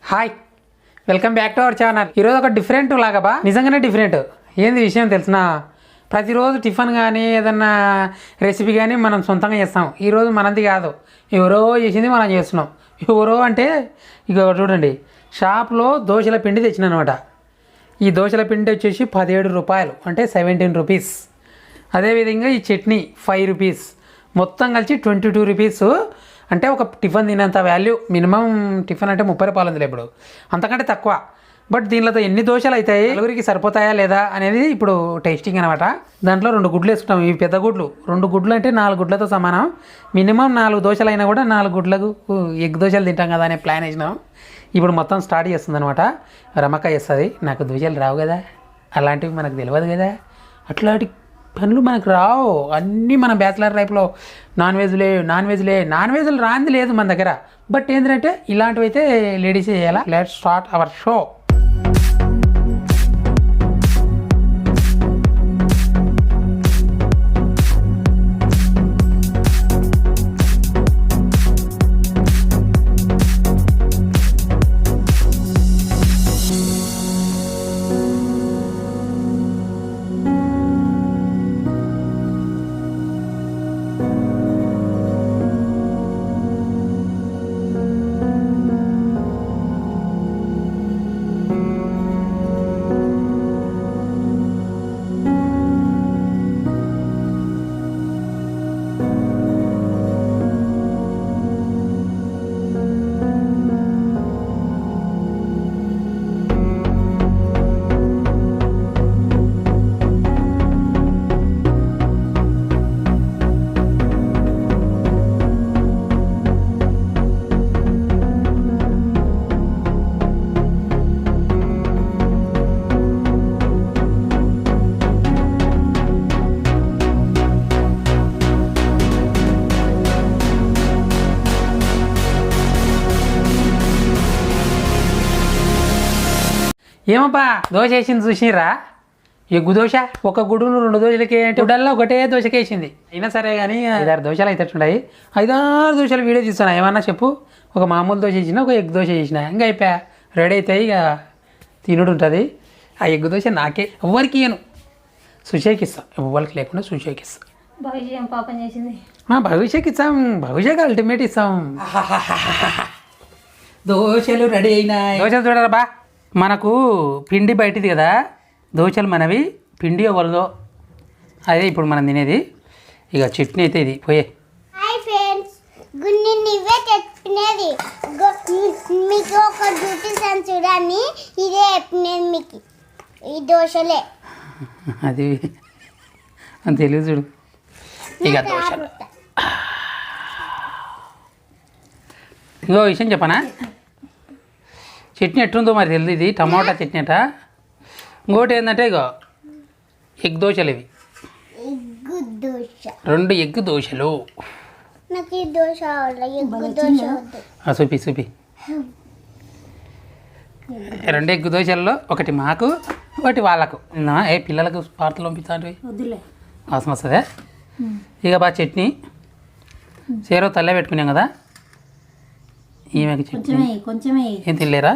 Hi welcome back to our channel. ఈరోజు ఒక different లాగా నిజంగానే డిఫరెంట్. ఏంది విషయం తెలిసిన, ప్రతిరోజు టిఫిన్ కానీ ఏదన్నా రెసిపీ కానీ మనం సొంతంగా చేస్తాం. ఈరోజు మనది కాదు, ఎవరో చేసింది మనం చేస్తున్నాం. ఎవరో అంటే ఇక చూడండి, షాప్లో దోశల పిండి తెచ్చిన అనమాట. ఈ దోశల పిండి వచ్చేసి 17 రూపాయలు, అంటే 17 రూపీస్. అదేవిధంగా ఈ చట్నీ 5 రూపీస్, మొత్తం కలిసి 22 రూపీస్. అంటే ఒక టిఫిన్ తినేంత వాల్యూ. మినిమం టిఫిన్ అంటే 30 రూపాయలు ఉంది ఇప్పుడు, అంతకంటే తక్కువ. బట్ దీనిలో ఎన్ని దోశలు అవుతాయి, నలుగురికి సరిపోతాయా లేదా అనేది ఇప్పుడు టేస్టింగ్ అనమాట. దాంట్లో 2 గుడ్లు వేసుకుంటాం. ఇవి పెద్ద గుడ్లు, 2 గుడ్లు అంటే 4 గుడ్లతో సమానం. మినిమం 4 దోశలు అయినా కూడా 4 గుడ్లకు ఎగ్ దోశలు తింటాం కదా అనే ప్లాన్ వేసినాం. ఇప్పుడు మొత్తం స్టార్ట్ చేస్తుంది అనమాట. రమక్క చేస్తుంది. నాకు దోశలు రావు కదా, అలాంటివి మనకు తెలియదు కదా, అట్లాంటి పనులు మనకు రావు. అన్నీ మన బ్యాచిలర్ లైఫ్లో నాన్ వెజ్లు రాంది లేదు మన దగ్గర. బట్ ఏంటంటే ఇలాంటివి అయితే లేడీసే చేయాలా. Let's start our show. ఏమప్పా దోశ వేసింది చూసిరా, ఎగ్గు దోశ. ఒక గుడును 2 దోశలకి అంటే గుడల్లో ఒకటే దోశకి వేసింది. అయినా సరే కానీ 5-6 దోశలు అయితే ఉన్నాయి. 5-6 దోశలు వీడియో తీస్తున్నా. ఏమన్నా చెప్పు, ఒక మామూలు దోశ వేసిన, ఒక ఎగ్ దోశ వేసిన, ఇంకా అయిపోయా, రెడీ అవుతాయి. ఇక తినుడు ఉంటుంది. ఆ ఎగ్ దోశ నాకే, ఎవరికి ఇయ్యను, సుషేకి ఇస్తాం. ఎవరికి లేకుండా సుషేకి ఇస్తాం. భవిష్యకి ఇస్తాం, భవిష్యకి అల్టిమేట్ ఇస్తాం. దోశలు రెడీ అయినాయి. దోశలు చూడరా బా, మనకు పిండి బయటిది కదా, దోశలు మనవి, పిండి ఎవరిదో అదే ఇప్పుడు మనం తినేది. ఇక చట్నీ అయితే ఇది పోయే. హాయ్ ఫ్రెండ్స్, గున్ని నీవే చెప్పినది మీకు ఒక డ్యూటీ చూడండి. ఇదే చెప్పినది మీకు, ఈ దోశలే. అది తెలియదు చూడు. ఇక దోశలు ఇంకో విషయం చెప్పనా, చట్నీ ఎట్లుందో మరి తెలియదు. ఇది టమాటా చట్నీ అట. ఇంకోటి ఏంటంటే ఇగో ఎగ్ దోశలు ఇవి, 2 ఎగ్ దోశలు. చూపి 2 ఎగ్ దోశల్లో ఒకటి మాకు, ఒకటి వాళ్ళకు. పిల్లలకు పార్తలు పంపిస్తాంటివి, అవసరం వస్తుందే. ఇక బాగా చట్నీ చేరో తల్లే పెట్టుకున్నాం కదా, ఈమెకి చట్నీ ఏం తినలేరా?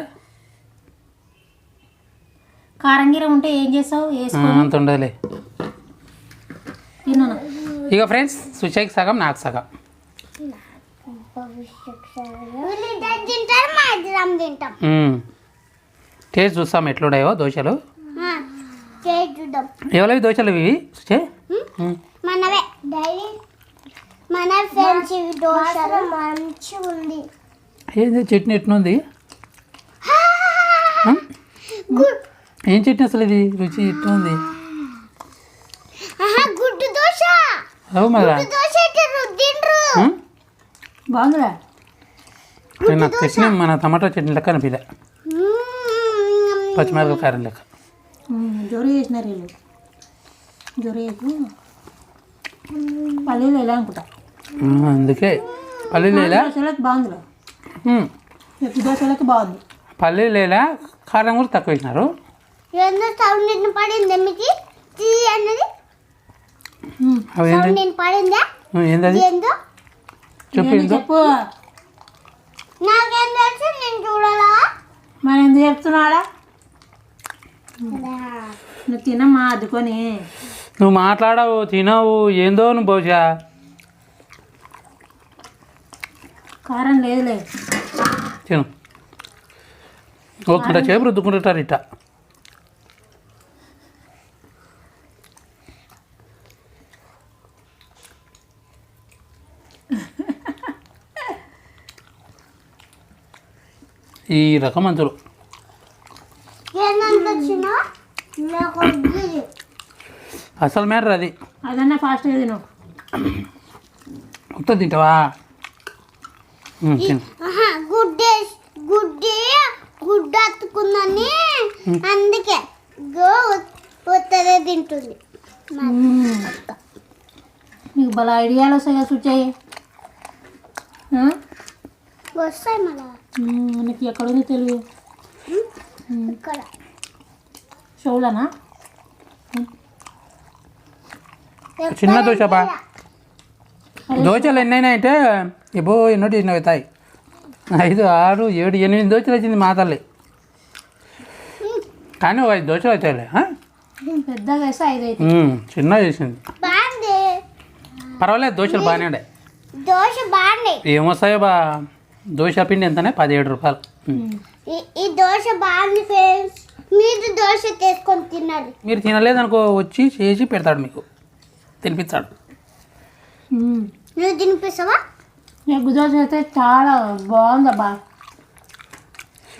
కారంగిర ఉంటే ఏం చేస్తావు, అంత ఉండదులే. ఇక ఫ్రెండ్స్, సుషేకి సగం, నాకు సగం. టేస్ట్ చూస్తాం ఎట్లున్నాయో దోశలు. ఎవరివి దోశలు ఇవి? సుచే ఏంది చట్నీ ఎట్లుంది? ఏం చట్నీ అసలు ఇది? రుచి ఎట్లుంది? బాగుందిరా. నాకు తెచ్చిన మన టమాటో చట్నీ లెక్క అనిపిలే, పచ్చిమిరపకాయ కారం లెక్క. జోరు చేసినారు వీళ్ళు, జోరు చేసి పల్లీలు ఎలా అనుకుంటా. అందుకే పల్లీలు ఎలా బాగుందిరా, ఎగ్గు దోశలకి బాగుంది. పల్లీలు ఎలా కారం కూడా తక్కువ వేసినారు. ఏంటది చెప్పు. నాకేం తెలుసు, నేను చూడాలా. మరి ఎందుకు చెప్తున్నాడా నువ్వు తినమ్మా అద్దుకొని. నువ్వు మాట్లాడవు తినవు ఏందో నువ్వు బహుశా. కారం లేదులే. తిను ఒక చేపు రుద్దుకుంటారు ఇట్ట. ఈ రకం అంచులు అసలు మేటర్ అది. అదన్నా ఫాస్ట్గా తిను. మొత్తం తింటావా? తిను. గుడ్డు అతుకుందని అందుకే గోత్తదే తింటుంది. నీకు భలే ఐడియాలు వస్తాయి కదా సుచ్చాయి. వస్తాయి మళ్ళా నీకు ఎక్కడుంది తెలివి? ఇక్కడ షోలనా? చిన్న దోశ బా. దోశలు ఎన్నైనాయంటే ఇప్పుడు ఎన్నో చిన్నవి అవుతాయి. 5, 6, 7, 8 దోశలు వచ్చింది మా తల్లి. కానీ 5 దోశలు అవుతాయిలే. పెద్దగా వేస్తే 5 అవుతాయి. చిన్న చేసింది. బాగుంది. పర్వాలేదు దోశలు బాగానే ఉండే. దోశ బాగుంది. ఏమొస్తాయో బా. దోశ పిండి ఎంతనే 17 రూపాయలు. ఈ దోశ బాగుంది ఫ్రెండ్స్. మీరు దోశ తీసుకొని తినాలి. మీరు తినలేదనుకో వచ్చి చేసి పెడతాడు, మీకు తినిపిస్తాడు. నువ్వు తినిపిస్తావా? ఎగ్గు దోశ అయితే చాలా బాగుందబ్బా.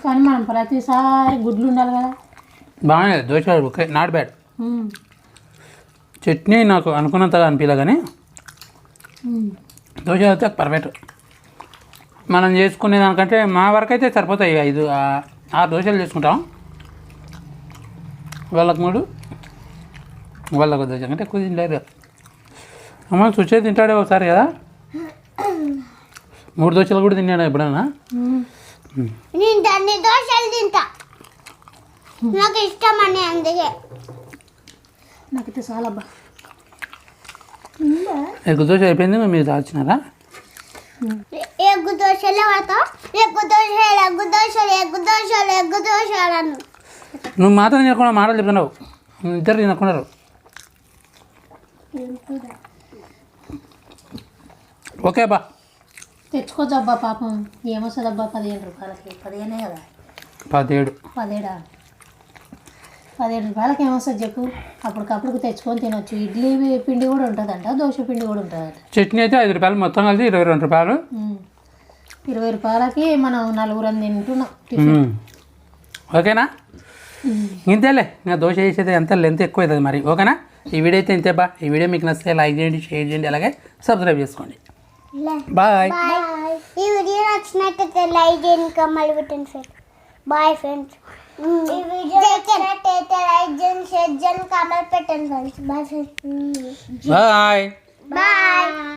కానీ మనం ప్రతిసారి గుడ్లు ఉండాలి కదా. బాగానే dosa okay, not bad. Chutney నాకు అనుకున్నంతగా అనిపించలే కానీ దోశ అయితే పర్ఫెక్ట్. మనం చేసుకునే దానికంటే మా వరకు అయితే సరిపోతాయి. 5, 6 దోశలు చేసుకుంటాం. వాళ్ళకు 3, వాళ్ళకు దోశ కంటే ఎక్కువ తినలేదు. అమ్మ చూసే తింటాడే ఒకసారి కదా. 3 దోశలు కూడా తిన్నాడు ఎప్పుడన్నా. నేను దాన్ని దోశలు తింటా, నాకు ఇష్టం అని. అందుకే నాకైతే చాలబ్బా. ఎగ్గు దోశ అయిపోయింది, మీరు దాచినారా? ఎగ్గు దోశలే పడతావు. ఎగ్గు దోశలు ఎగ్గు దోశలు ఎగ్గు దోశలు ఎగ్గు దోశలు అను. నువ్వు మాత్రం తినకుండా మాటలు చెప్తున్నావు. ఇద్దరు తినకున్నారు. ఓకే బా. తెచ్చుకోవద్దబ్బా పాపం. ఏమొస్తుందబ్బా 15 రూపాయలకి? 15 కదా. 17. 17 రూపాయలకి ఏమొస్తుంది చెప్పు? అప్పటికప్పుడు తెచ్చుకొని తినొచ్చు. ఇడ్లీ పిండి కూడా ఉంటుందంట, దోశ పిండి కూడా ఉంటుందంట. చట్నీ అయితే 5 రూపాయలు, మొత్తం కలిసి 22 రూపాయలు. 20 రూపాయలకి మనం 4 తింటున్నాం. ఓకేనా? ఇంతేలే. ఇంకా దోశ చేసేది ఎంత లెంత్ ఎక్కువ అవుతుంది మరి. ఓకేనా? ఈ వీడియో అయితే ఇంతే బా. ఈ వీడియో మీకు నచ్చితే లైక్ చేయండి, షేర్ చేయండి, అలాగే సబ్స్క్రైబ్ చేసుకోండి. బాయ్. ఈ వీడియో నచ్చినట్టయితే లైక్ చేయండి, కమ్మలు పెట్టండి ఫ్రెండ్స్. Bye friends. ఈ వీడియో నచ్చినట్టయితే లైక్ చేయండి, షేర్ చేయండి, కమ్మలు పెట్టండి friends. Bye friends. Bye. Bye.